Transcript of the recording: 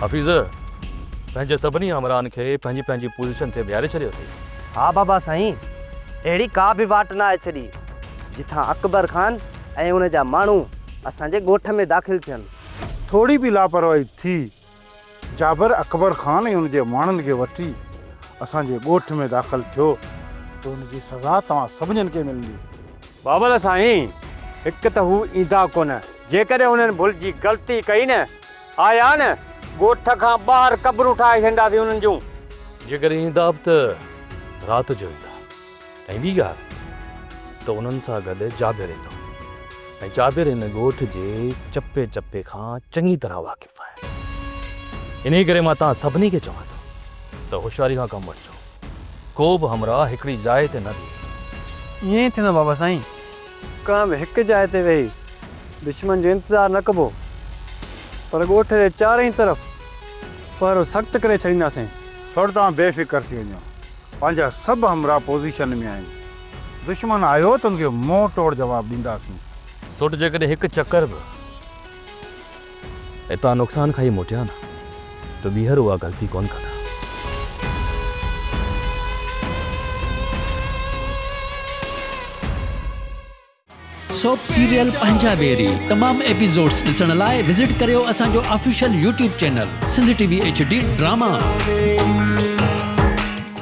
हफ़ीज़ पंहिंजे सभिनी हमराहनि खे पंहिंजी पंहिंजी पोज़ीशन ते बीहारे छॾियो अथई। हाँ बाबा साईं, अहिड़ी का बि वाट न आहे छॾी जिथां अकबर खान ऐं उन जा माण्हू असांजे ॻोठ में दाख़िल थियनि। थोड़ी भी लापरवाही थी जाबिर अकबर खान ऐं उनजे माण्हुनि खे वठी असांजे ॻोठ में दाख़िल थियो त उनजी सज़ा तव्हां सभिनीनि खे मिलंदी। बाबल साईं, हिकु त हू ईंदा कोन, जेकॾहिं उन्हनि भुल जी ग़लती कई न, आया न ॻोठ खां ॿाहिरि क़बरूं ठाहे छॾींदासीं उन्हनि जूं। जेकॾहिं ईंदा बि त राति जो ईंदा। ऐं ॿी ॻाल्हि त उन्हनि सां गॾु जाबिर ईंदो ऐं जाबिर हिन ॻोठ जे चपे चपे खां चङी तरह वाक़िफ़ु आहे। इन करे मां तव्हां सभिनी खे चवां थो त होशियारी खां कमु वठिजो। को बि हमराह हिकिड़ी जाइ ते न बीहे। ईअं ई थींदो बाबा साईं, का बि हिकु जाइ ते वेही दुश्मन जो इंतज़ारु न कबो, पर ॻोठ जे चारई तरफ़ पहिरो सख़्तु करे छॾींदासीं। सर तव्हां बेफ़िक्र थी वञो, पंहिंजा सभु हमरा पोज़ीशन में आहिनि। दुश्मन आयो त उनखे मुंहुं तोड़ जवाबु ॾींदासीं। सुट जेकॾहिं हिकु चकर बि हितां नुक़सान खाई मोटिया न त ॿीहर उहा ग़लती कोन कंदा। सोप सीरियल पंजाबेरी तमाम एपिसोड्स ॾिसण लाइ विज़िट करियो असांजो official YouTube channel Sindh TV HD drama.